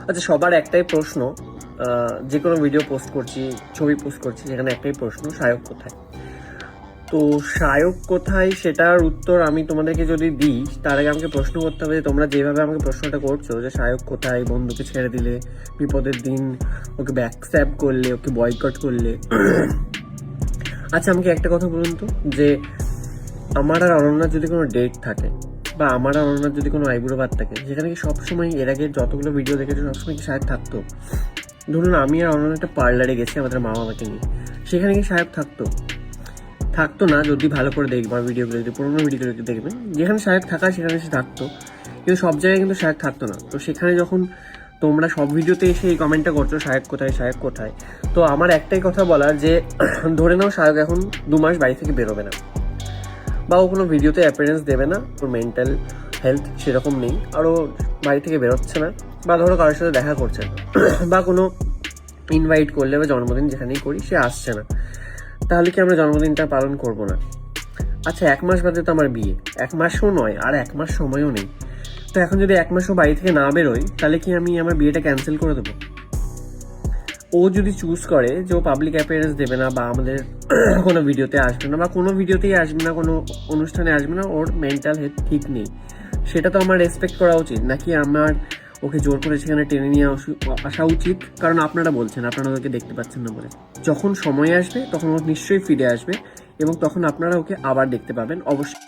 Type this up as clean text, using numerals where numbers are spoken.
আচ্ছা, সবার একটাই প্রশ্ন, যে কোনো ভিডিও পোস্ট করছি, ছবি পোস্ট করছি, সেখানে একটাই প্রশ্ন, সায়ক কোথায়? তো সায়ক কোথায় সেটার উত্তর আমি তোমাদেরকে যদি দিই, তার আগে আমাকে প্রশ্ন করতে হবে যে তোমরা যেভাবে আমাকে প্রশ্নটা করছো যে সায়ক কোথায়, বন্ধুকে ছেড়ে দিলে, বিপদের দিন ওকে ব্যাকস্ট্যাপ করলে, ওকে বয়কট করলে। আচ্ছা, আমাকে একটা কথা বলুন তো, যে আমার আর অনন্যার যদি কোনো ডেট থাকে, বা আমার আর অনন্যার যদি কোনো আইবুড়ো ভাত থাকে, যেখানে কি সবসময় এর আগে যতগুলো ভিডিও দেখেছো সবসময় কি সায়ক থাকতো? ধরুন আমি আর অনন্যা একটা পার্লারে গেছি আমাদের মা বাবাকে নিয়ে, সেখানে কি সায়ক থাকতো না? যদি ভালো করে দেখবা ভিডিওগুলো, যদি পুরোনো ভিডিওগুলো যদি দেখবেন, যেখানে সায়ক থাকা সেখানে সে থাকতো, কিন্তু সব জায়গায় কিন্তু সায়ক থাকতো না। তো সেখানে যখন তোমরা সব ভিডিওতে এসে এই কমেন্টটা করছো সায়ক কোথায়, সায়ক কোথায়, তো আমার একটাই কথা বলার যে ধরে নাও সায়ক এখন 2 মাস বাড়ি থেকে বেরোবে না, বা ও কোনো ভিডিওতে অ্যাপিয়ারেন্স দেবে না, ওর মেন্টাল হেলথ সেরকম নেই, আর ও বাড়ি থেকে বেরোচ্ছে না, বা ধরো কারোর সাথে দেখা করছে না, বা কোনো ইনভাইট করলে বা জন্মদিন যেখানেই করি সে আসছে না, তাহলে কি আমরা জন্মদিনটা পালন করব না? আচ্ছা, 1 মাস বাদে তো আমার বিয়ে, 1 মাসও নয়, আর 1 মাস সময়ও নেই। তো এখন যদি 1 মাসও বাড়ি থেকে না বেরোই, তাহলে কি আমি আমার বিয়েটা ক্যান্সেল করে দেবো? ও যদি চুজ করে যে ও পাবলিক অ্যাপিয়ারেন্স দেবে না, বা আমাদের কোনো ভিডিওতে আসবে না, বা কোনো ভিডিওতেই আসবে না, কোনো অনুষ্ঠানে আসবে না, ওর মেন্টাল হেলথ ঠিক নেই, সেটা তো আমার রেসপেক্ট করা উচিত নাকি আমার ওকে জোর করে সেখানে টেনে নিয়ে আসা উচিত? কারণ আপনারা বলছেন আপনারা ওকে দেখতে পাচ্ছেন না বলে। যখন সময় আসবে তখন ও নিশ্চয়ই ফিরে আসবে, এবং তখন আপনারা ওকে আবার দেখতে পাবেন অবশ্যই।